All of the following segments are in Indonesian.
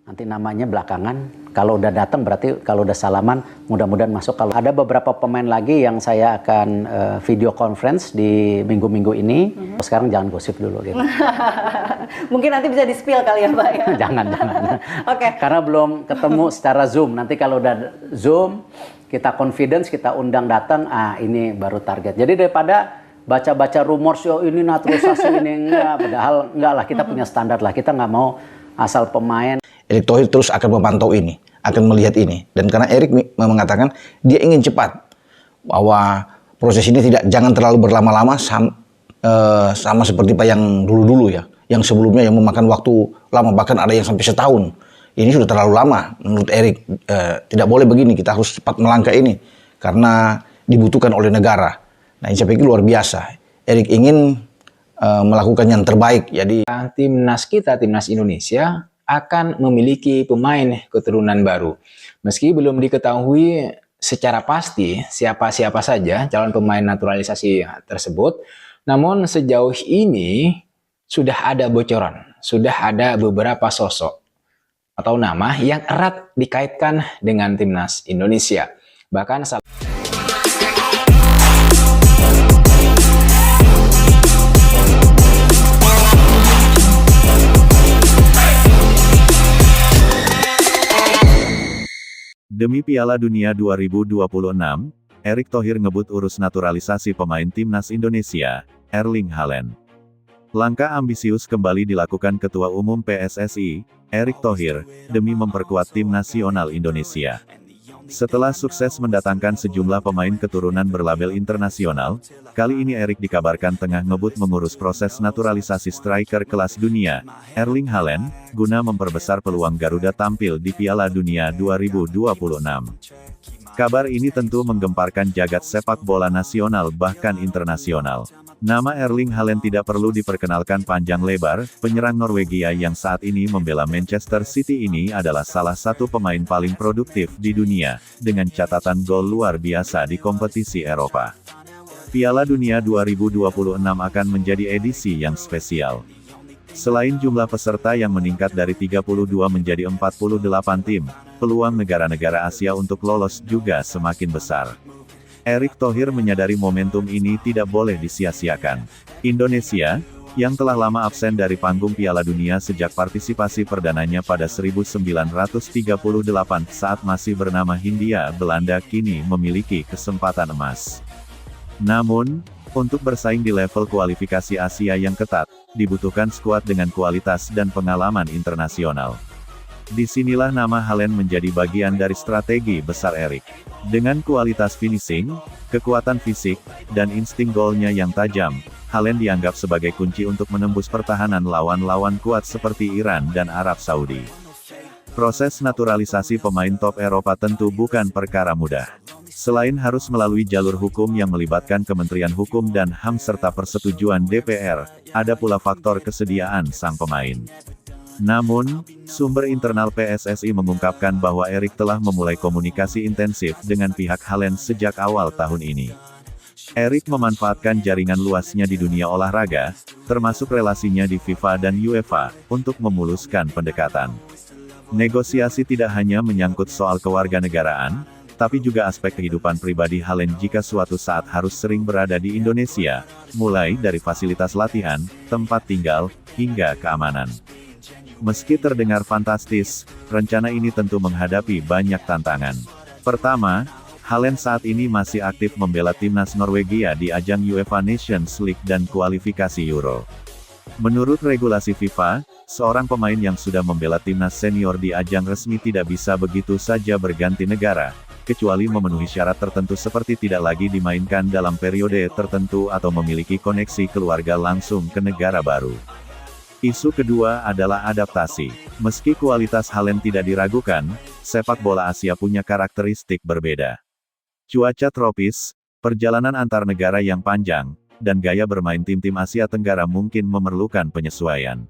Nanti namanya belakangan, kalau udah datang berarti kalau udah salaman mudah-mudahan masuk. Kalau ada beberapa pemain lagi yang saya akan video conference di minggu-minggu ini. Sekarang jangan gosip dulu gitu. Mungkin nanti bisa di-spill kali ya Pak ya? Jangan. Oke. Karena belum ketemu secara Zoom. Nanti kalau udah Zoom, kita confidence, kita undang datang, ini baru target. Jadi daripada baca-baca rumors, ini naturalisasi ini enggak, padahal enggak lah, kita punya standar lah. Kita nggak mau asal pemain. Erick Thohir terus akan memantau ini, akan melihat ini. Dan karena Erick mengatakan dia ingin cepat, bahwa proses ini jangan terlalu berlama-lama sama seperti Pak yang dulu-dulu ya, yang sebelumnya yang memakan waktu lama, bahkan ada yang sampai setahun. Ini sudah terlalu lama menurut Erick. Tidak boleh begini, kita harus cepat melangkah ini karena dibutuhkan oleh negara. Nah, ini saya pikir luar biasa. Erick ingin melakukan yang terbaik. Jadi timnas kita, timnas Indonesia akan memiliki pemain keturunan baru. Meski belum diketahui secara pasti siapa-siapa saja calon pemain naturalisasi tersebut, namun sejauh ini sudah ada bocoran, sudah ada beberapa sosok atau nama yang erat dikaitkan dengan timnas Indonesia. Bahkan Demi Piala Dunia 2026, Erick Thohir ngebut urus naturalisasi pemain timnas Indonesia, Erling Haaland. Langkah ambisius kembali dilakukan Ketua Umum PSSI, Erick Thohir, demi memperkuat tim nasional Indonesia. Setelah sukses mendatangkan sejumlah pemain keturunan berlabel internasional, kali ini Erick dikabarkan tengah ngebut mengurus proses naturalisasi striker kelas dunia, Erling Haaland, guna memperbesar peluang Garuda tampil di Piala Dunia 2026. Kabar ini tentu menggemparkan jagat sepak bola nasional bahkan internasional. Nama Erling Haaland tidak perlu diperkenalkan panjang lebar, penyerang Norwegia yang saat ini membela Manchester City ini adalah salah satu pemain paling produktif di dunia, dengan catatan gol luar biasa di kompetisi Eropa. Piala Dunia 2026 akan menjadi edisi yang spesial. Selain jumlah peserta yang meningkat dari 32 menjadi 48 tim, peluang negara-negara Asia untuk lolos juga semakin besar. Erick Thohir menyadari momentum ini tidak boleh disia-siakan. Indonesia, yang telah lama absen dari panggung Piala Dunia sejak partisipasi perdananya pada 1938 saat masih bernama Hindia Belanda, kini memiliki kesempatan emas. Namun, untuk bersaing di level kualifikasi Asia yang ketat, dibutuhkan skuad dengan kualitas dan pengalaman internasional. Disinilah nama Haaland menjadi bagian dari strategi besar Erick. Dengan kualitas finishing, kekuatan fisik, dan insting golnya yang tajam, Haaland dianggap sebagai kunci untuk menembus pertahanan lawan-lawan kuat seperti Iran dan Arab Saudi. Proses naturalisasi pemain top Eropa tentu bukan perkara mudah. Selain harus melalui jalur hukum yang melibatkan Kementerian Hukum dan HAM serta persetujuan DPR, ada pula faktor kesediaan sang pemain. Namun, sumber internal PSSI mengungkapkan bahwa Erick telah memulai komunikasi intensif dengan pihak Haaland sejak awal tahun ini. Erick memanfaatkan jaringan luasnya di dunia olahraga, termasuk relasinya di FIFA dan UEFA, untuk memuluskan pendekatan. Negosiasi tidak hanya menyangkut soal kewarganegaraan, tapi juga aspek kehidupan pribadi Haaland jika suatu saat harus sering berada di Indonesia, mulai dari fasilitas latihan, tempat tinggal, hingga keamanan. Meski terdengar fantastis, rencana ini tentu menghadapi banyak tantangan. Pertama, Haaland saat ini masih aktif membela timnas Norwegia di ajang UEFA Nations League dan kualifikasi Euro. Menurut regulasi FIFA, seorang pemain yang sudah membela timnas senior di ajang resmi tidak bisa begitu saja berganti negara, kecuali memenuhi syarat tertentu seperti tidak lagi dimainkan dalam periode tertentu atau memiliki koneksi keluarga langsung ke negara baru. Isu kedua adalah adaptasi. Meski kualitas Haaland tidak diragukan, sepak bola Asia punya karakteristik berbeda. Cuaca tropis, perjalanan antar negara yang panjang, dan gaya bermain tim-tim Asia Tenggara mungkin memerlukan penyesuaian.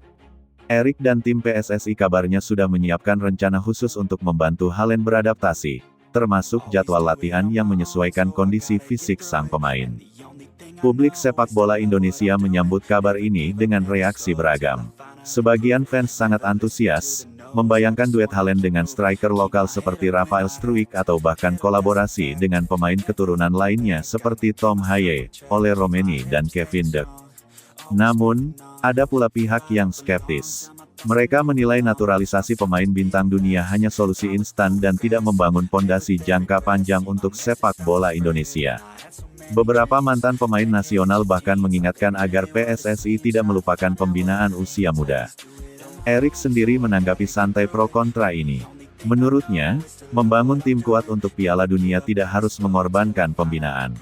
Erick dan tim PSSI kabarnya sudah menyiapkan rencana khusus untuk membantu Haaland beradaptasi, termasuk jadwal latihan yang menyesuaikan kondisi fisik sang pemain. Publik sepak bola Indonesia menyambut kabar ini dengan reaksi beragam. Sebagian fans sangat antusias, Membayangkan duet Haaland dengan striker lokal seperti Rafael Struijk atau bahkan kolaborasi dengan pemain keturunan lainnya seperti Tom Haye, Ole Romeni dan Kevin De. Namun, ada pula pihak yang skeptis. Mereka menilai naturalisasi pemain bintang dunia hanya solusi instan dan tidak membangun pondasi jangka panjang untuk sepak bola Indonesia. Beberapa mantan pemain nasional bahkan mengingatkan agar PSSI tidak melupakan pembinaan usia muda. Erik sendiri menanggapi santai pro kontra ini. Menurutnya, membangun tim kuat untuk Piala Dunia tidak harus mengorbankan pembinaan.